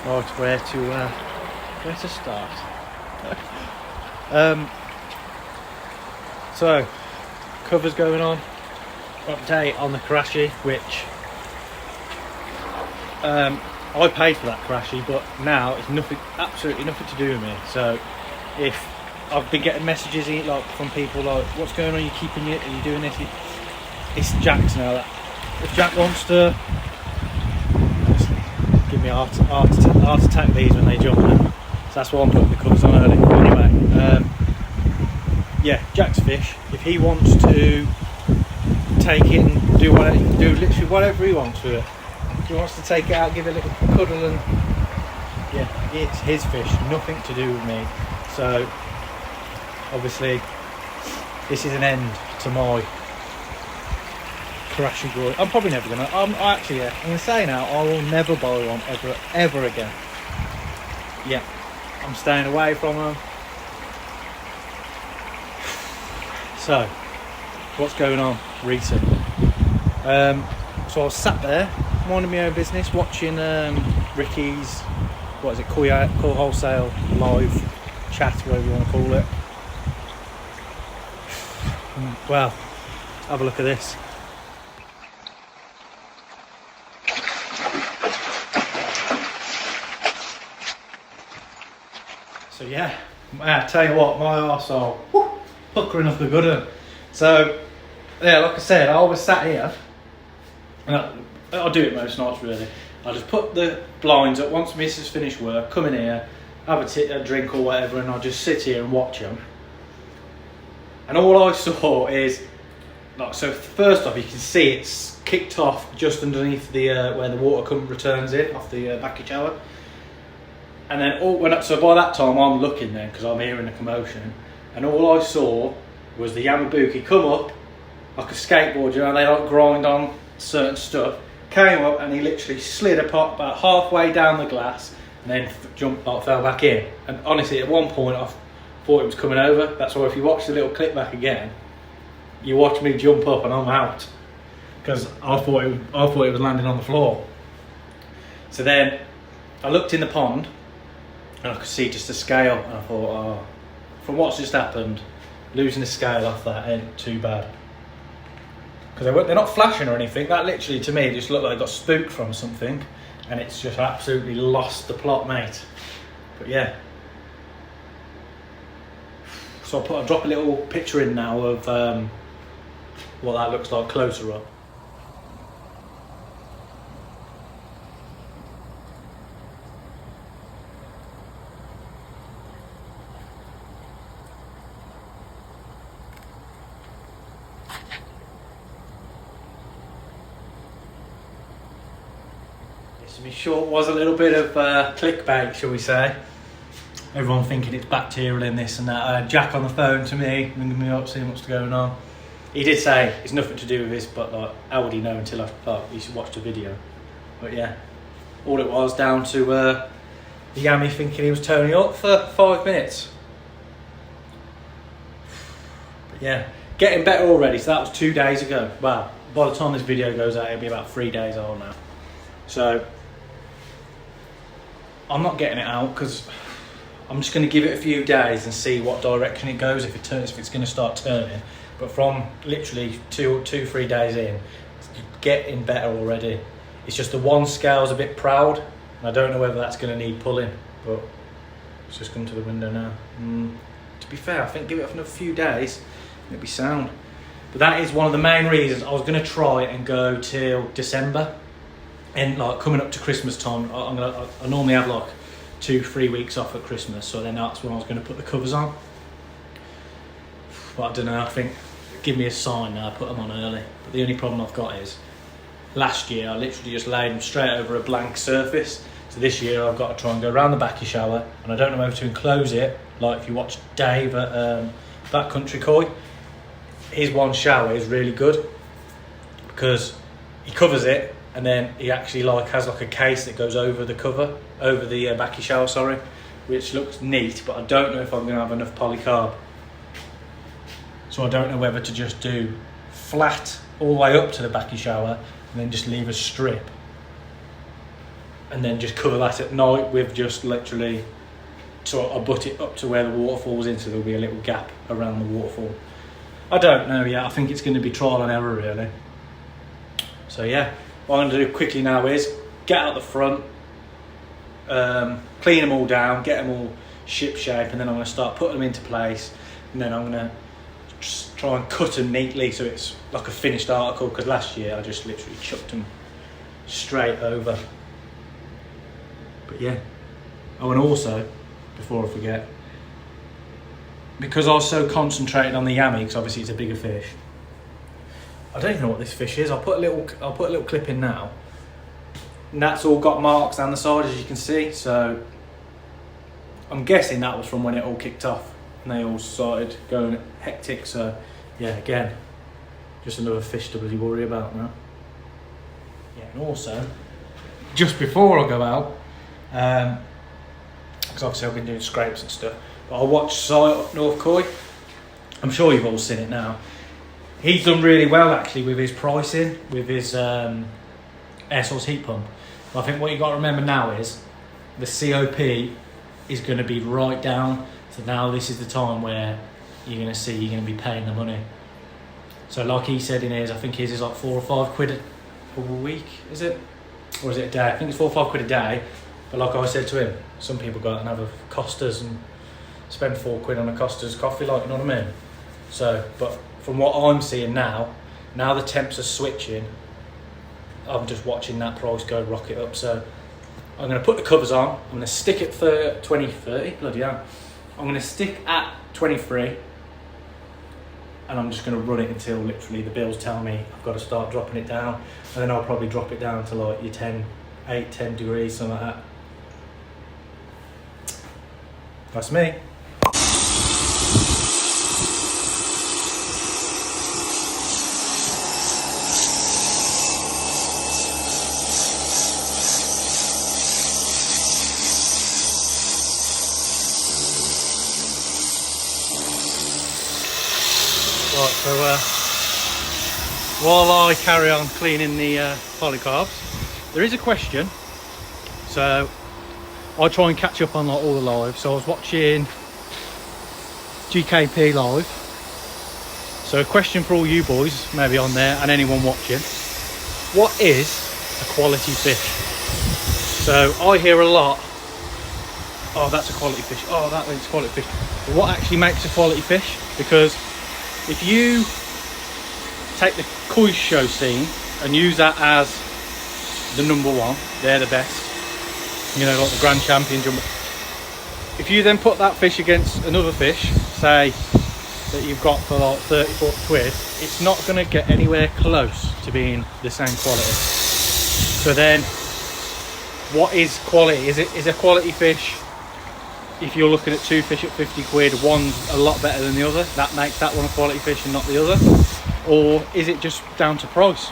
Right, where to start? So, covers going on. Update on the karashi, which I paid for that karashi, but now it's nothing, absolutely nothing to do with me. So, if I've been getting messages like from people like, "What's going on? Are you keeping it? Are you doing this?" It's Jack's now. That if Jack wants to give me a heart attack these when they jump now. So that's why I'm putting the covers on early. But anyway, yeah, Jack's fish. If he wants to take it and do literally whatever he wants with it. If he wants to take it out, give it a little cuddle, and yeah, it's his fish, nothing to do with me. So obviously this is an end to my Karashigoi. I'm probably never gonna. I'm gonna say now, I will never buy one ever again. Yeah, I'm staying away from them. So, what's going on recently? So I was sat there, minding my own business, watching Ricky's, Call Wholesale live chat, whatever you want to call it. Well, have a look at this. So yeah, I tell you what, my arsehole, puckering up a good one. So yeah, like I said, I was sat here, and I'll do it most nights really. I just put the blinds up once Mrs. finished work, come in here, have a drink or whatever, and I'll just sit here and watch them. And all I saw is, like, so first off, you can see it's kicked off just underneath the where the water returns in off the back shower. And then so by that time I'm looking then, because I'm hearing the commotion, and all I saw was the Yamabuki come up like a skateboard, you know, they like grind on certain stuff, came up and he literally slid about halfway down the glass and then fell back in. And honestly, at one point I thought it was coming over. That's why if you watch the little clip back again, you watch me jump up and I'm out, because I thought it was landing on the floor. So then I looked in the pond and I could see just a scale, and I thought, oh, from what's just happened, losing the scale off that ain't too bad. Because they're not flashing or anything, that literally to me just looked like they got spooked from something, and it's just absolutely lost the plot, mate. But yeah. So I'll drop a little picture in now of what that looks like closer up. To be short, was a little bit of clickbait, shall we say. Everyone thinking it's bacterial in this and that. Jack on the phone to me, ringing me up, seeing what's going on. He did say it's nothing to do with this, but like, how would he know until I watched the video? But yeah, all it was down to the Yami thinking he was toning up for 5 minutes. But yeah, getting better already. So that was 2 days ago. Wow, by the time this video goes out, it'll be about 3 days old now. So I'm not getting it out because I'm just going to give it a few days and see what direction it goes, if it's going to start turning. But from literally 2-3 days in, it's getting better already. It's just the one scale's a bit proud, and I don't know whether that's going to need pulling, but it's just come to the window now. To be fair, I think give it another few days, it'll be sound. But that is one of the main reasons I was going to try and go till December. And like coming up to Christmas time, I normally have like 2-3 weeks off at Christmas, so then that's when I was going to put the covers on. But I don't know, I think give me a sign now, I put them on early. But the only problem I've got is last year I literally just laid them straight over a blank surface. So this year I've got to try and go around the back of shower, and I don't know whether to enclose it, like if you watch Dave at Backcountry Koi, his one shower is really good because he covers it, and then he actually has like a case that goes over the cover, over the backy shower, sorry, which looks neat, but I don't know if I'm going to have enough polycarb. So I don't know whether to just do flat all the way up to the backy shower and then just leave a strip. and then just cover that at night with just literally, so I butt it up to where the waterfall's in, so there'll be a little gap around the waterfall. I don't know yet. I think it's going to be trial and error really. So yeah, what I'm going to do quickly now is get out the front, clean them all down, get them all ship shape, and then I'm going to start putting them into place, and then I'm going to just try and cut them neatly so it's like a finished article, because last year I just literally chucked them straight over. But yeah, oh, and also, before I forget, because I was so concentrated on the yammy, because obviously it's a bigger fish, I don't even know what this fish is. I'll put a little clip in now, and that's all got marks down the side, as you can see. So I'm guessing that was from when it all kicked off and they all started going hectic. So yeah, again, just another fish to really worry about now. Yeah, and also just before I go out, because obviously I've been doing scrapes and stuff, but I watched Si up North Koi. I'm sure you've all seen it now. He's done really well actually with his pricing, with his air source heat pump. But I think what you've got to remember now is the COP is going to be right down. So now this is the time where you're going to be paying the money. So like he said in his, I think his is like £4 or £5 a week, is it? Or is it a day? I think it's £4 or £5 a day. But like I said to him, some people go out and have a Costas and spend £4 on a Costas coffee, like, you know what I mean? So, but from what I'm seeing now the temps are switching, I'm just watching that price go rocket up. So I'm going to put the covers on, I'm going to stick it for 2030, bloody hell. I'm going to stick at 23, and I'm just going to run it until literally the bills tell me I've got to start dropping it down, and then I'll probably drop it down to like your 10 degrees, something like that. That's me. Right, so while I carry on cleaning the polycarbs, there is a question. So I try and catch up on like all the live. So I was watching GKP live. So a question for all you boys, maybe on there, and anyone watching: what is a quality fish? So I hear a lot, oh, that's a quality fish, oh, that is a quality fish. But what actually makes a quality fish? Because if you take the koi show scene and use that as the number one, they're the best, you know, like the grand champion jumbo. If you then put that fish against another fish, say that you've got for like 30, 40 quid, it's not going to get anywhere close to being the same quality. So then, what is quality? Is a quality fish, if you're looking at two fish at 50 quid, one's a lot better than the other, that makes that one a quality fish and not the other? Or is it just down to price?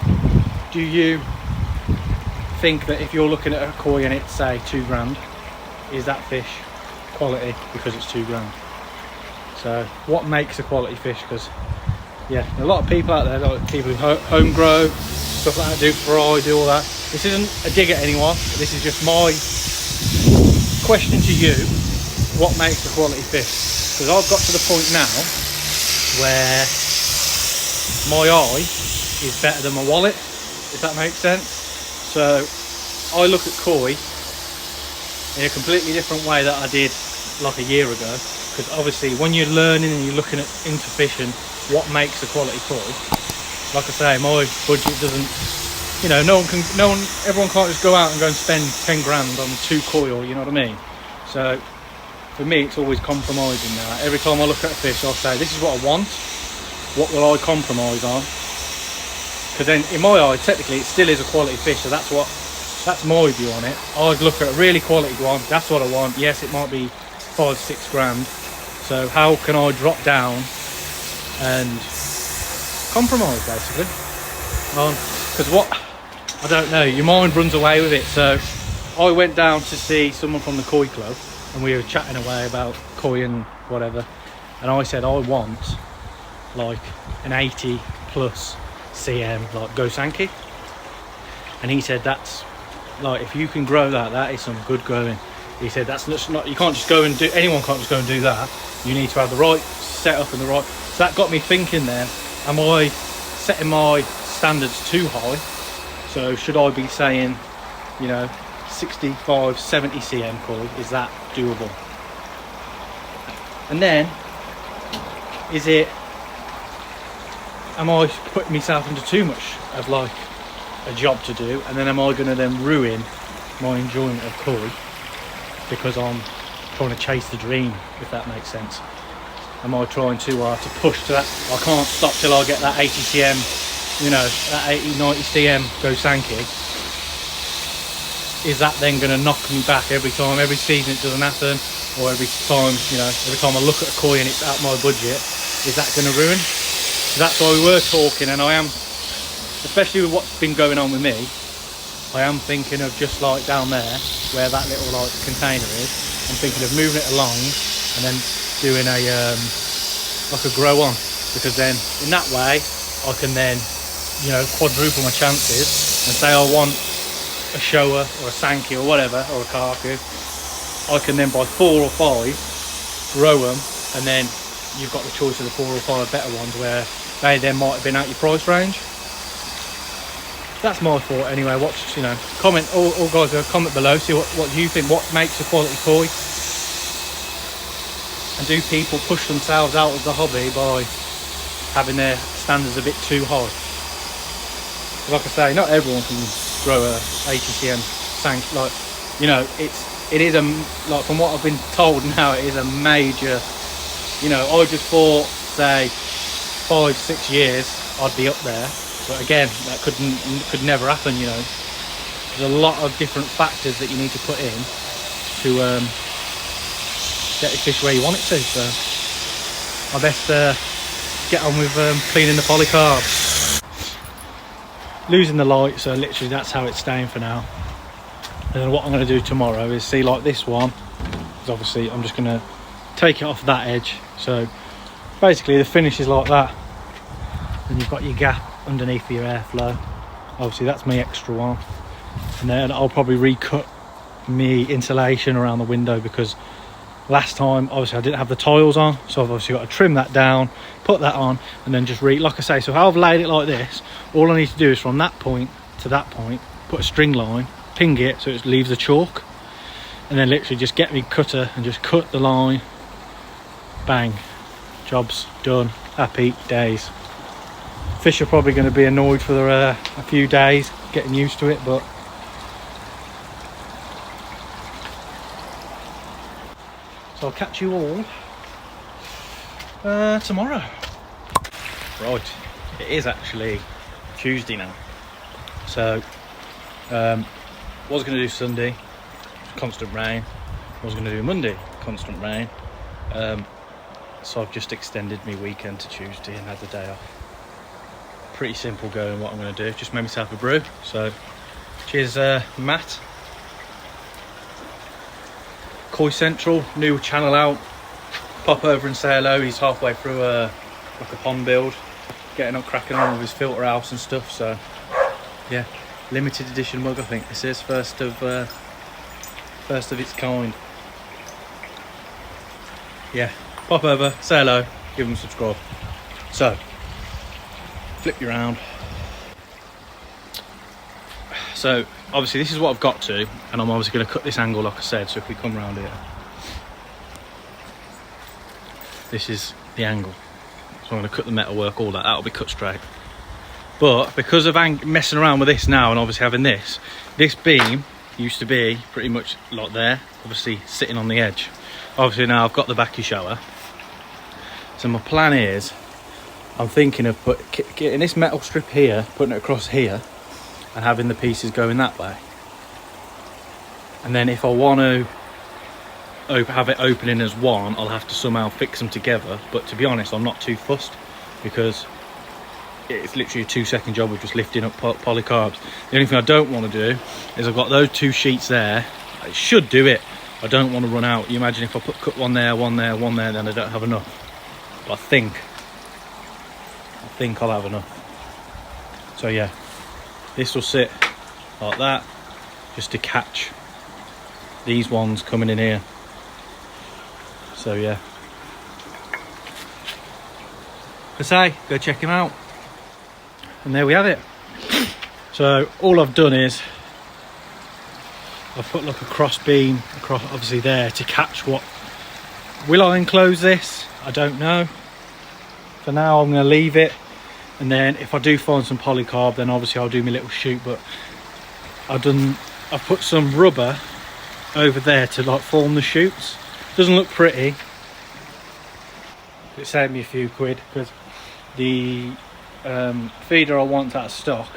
Do you think that if you're looking at a koi and it's say £2 is that fish quality because it's £2? So what makes a quality fish? Because yeah, a lot of people out there, like people who home grow stuff like that, do fry, do all that. This isn't a dig at anyone, this is just my question to you: what makes a quality fish? Because I've got to the point now where my eye is better than my wallet, if that makes sense. So I look at koi in a completely different way that I did like a year ago, because obviously when you're learning and you're looking into fishing, what makes a quality koi, like I say, my budget doesn't, you know, everyone can't just go out and go and spend 10 grand on 2 koi, or, you know what I mean? So for me, it's always compromising now. Every time I look at a fish, I'll say, this is what I want, what will I compromise on? Because then in my eye, technically it still is a quality fish, so that's my view on it. I'd look at a really quality one, that's what I want. Yes, it might be 5-6 grand, so how can I drop down and compromise, basically? Because I don't know, your mind runs away with it. So I went down to see someone from the koi club, and we were chatting away about koi and whatever, and I said I want like an 80 plus cm like Gosanki, and he said that's like if you can grow that, that is some good growing. He said that's not, you can't just go and do, anyone can't just go and do that. You need to have the right setup and the right. So that got me thinking then, am I setting my standards too high? So should I be saying, you know, 65, 70 cm koi, is that doable? And then, am I putting myself into too much of like a job to do, and then am I going to then ruin my enjoyment of koi because I'm trying to chase the dream, if that makes sense? Am I trying too hard to push to that? I can't stop till I get that 80 cm, you know, that 80, 90 cm go Sankey. Is that then going to knock me back every time, every season it doesn't happen, or every time, you know, every time I look at a koi and it's out my budget? Is that going to ruin? That's why we were talking, and I am, especially with what's been going on with me, I am thinking of just like down there where that little like container is, I'm thinking of moving it along and then doing a like a grow on, because then in that way I can then, you know, quadruple my chances, and say I want a shower or a Sankey or whatever, or a Kaku, I can then buy 4 or 5, grow them, and then you've got the choice of the 4 or 5 better ones where they then might have been out your price range. That's my thought anyway. Watch, you know, comment, all guys, comment below, see what you think, what makes a quality koi, and do people push themselves out of the hobby by having their standards a bit too high? Like I say, not everyone can grow a 80 cm sank, like, you know, it is a, like from what I've been told now, it is a major, you know, I just thought, say 5-6 years I'd be up there, but again, that could never happen, you know. There's a lot of different factors that you need to put in to get the fish where you want it to, so I best get on with cleaning the polycarb. Losing the light, so literally that's how it's staying for now. And then what I'm going to do tomorrow is see, like this one, because obviously I'm just going to take it off that edge, so basically the finish is like that, and you've got your gap underneath for your airflow. Obviously that's my extra one, and then I'll probably recut me insulation around the window, because last time obviously I didn't have the tiles on, so I've obviously got to trim that down, put that on, and then just like I say, so how I've laid it like this, all I need to do is from that point to that point put a string line, ping it so it leaves the chalk, and then literally just get me cutter and just cut the line, bang, job's done, happy days. Fish are probably going to be annoyed for a few days getting used to it, but so I'll catch you all tomorrow. Right, it is actually Tuesday now, so was going to do Sunday, constant rain. Was going to do Monday, constant rain, so I've just extended my weekend to Tuesday and had the day off. Pretty simple going what I'm going to do, just made myself a brew, so cheers Matt. Koi Central, new channel out, pop over and say hello. He's halfway through like a pond build, getting up, cracking on with his filter house and stuff, so yeah, limited edition mug I think this is, first of its kind. Yeah, pop over, say hello, give him a subscribe. So flip you around. So obviously this is what I've got to, and I'm obviously going to cut this angle like I said, so if we come around here, this is the angle, so I'm going to cut the metal work, all that'll be cut straight. But because of messing around with this now, and obviously having this beam used to be pretty much like there, obviously sitting on the edge. Obviously now I've got the backy shower, so my plan is, I'm thinking of getting this metal strip here, putting it across here, and having the pieces going that way. And then if I want to have it opening as one, I'll have to somehow fix them together. But to be honest, I'm not too fussed, because it's literally a 2-second job of just lifting up polycarbs. The only thing I don't want to do is I've got those 2 sheets there. I should do it. I don't want to run out. You imagine if I cut one there, one there, one there, then I don't have enough. But I think I'll have enough. So yeah, this will sit like that, just to catch these ones coming in here. So yeah, I say go check him out. And there we have it. So all I've done is I've put like a cross beam across obviously there to catch what. Will I enclose this? I don't know. For now I'm going to leave it, and then if I do find some polycarb, then obviously I'll do my little shoot. But I've put some rubber over there to like form the shoots. Doesn't look pretty. It saved me a few quid because the feeder I want out of stock,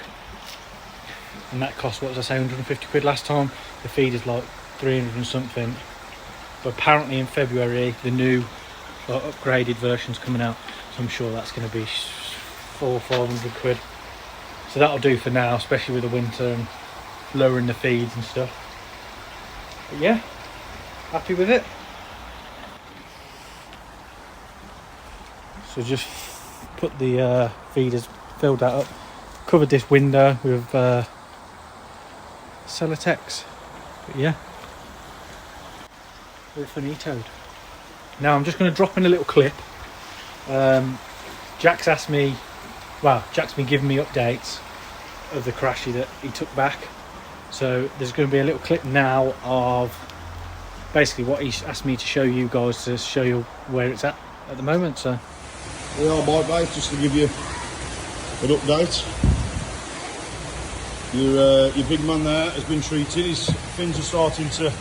and that cost, what was I say, 150 quid last time. The feeder's like 300 and something. But apparently in February the new upgraded version's coming out, so I'm sure that's going to be 400 or 500 quid. So that'll do for now, especially with the winter and lowering the feeds and stuff. But yeah, happy with it. So just put the feeders, filled that up, covered this window with Celotex. But yeah, very finitoed. Now I'm just going to drop in a little clip. Jack's been giving me updates of the karashi that he took back. So there's going to be a little clip now of basically what he asked me to show you guys, to show you where it's at the moment. So we are bite bait, just to give you an update. Your big man there has been treated. His fins are starting to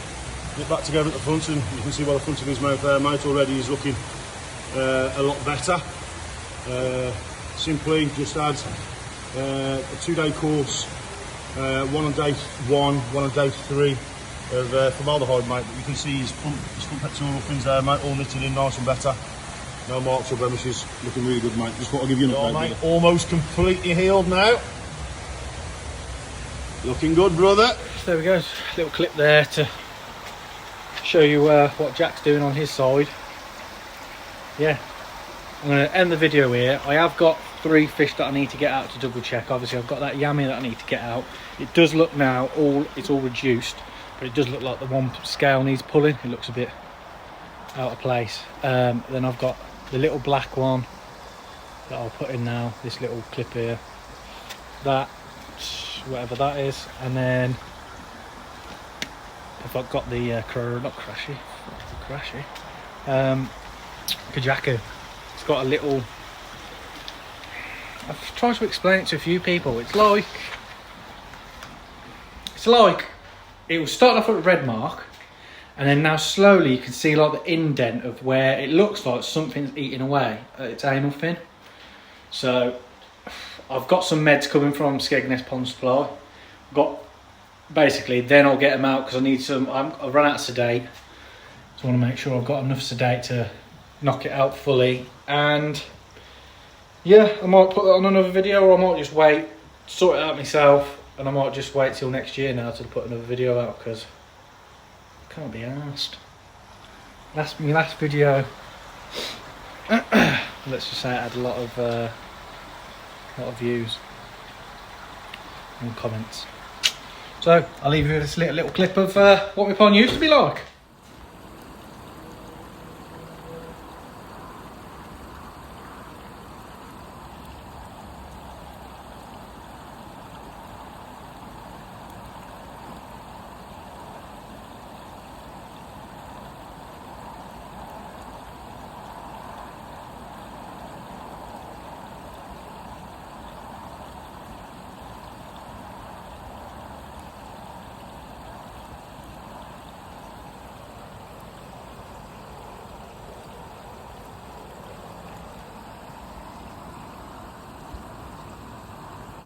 get back together at the front, and you can see by the front of his mouth there, mate, already he's looking a lot better. Simply just had a 2-day course, one on day 1, one on day 3 of formaldehyde, mate. But you can see his front pectoral fins there, mate, all knitted in nice and better. No marks or blemishes, looking really good, mate. Just thought I'd give you an update, mate. Almost completely healed now. Looking good, brother. So there we go, little clip there to show you what Jack's doing on his side. Yeah, I'm going to end the video here. I have got 3 fish that I need to get out to double check. Obviously I've got that yammy that I need to get out. It does look now it's all reduced, but it does look like the one scale needs pulling. It looks a bit out of place. Then I've got the little black one that I'll put in now, this little clip here, that, whatever that is, and then I've got the karashi, kajaku. It's got a little, I've tried to explain it to a few people. It's like it will start off with a red mark, and then now slowly you can see like the indent of where it looks like something's eating away at its anal fin. So I've got some meds coming from Skegness Pond Supply. Then I'll get them out because I need some. I've run out of sedate, so I want to make sure I've got enough sedate to knock it out fully. And yeah, I might put that on another video, or I might just wait, sort it out myself, and I might just wait till next year now to put another video out because I can't be arsed. My last video, let's just say it had a lot of views and comments. So I'll leave you with this little clip of what my pond used to be like.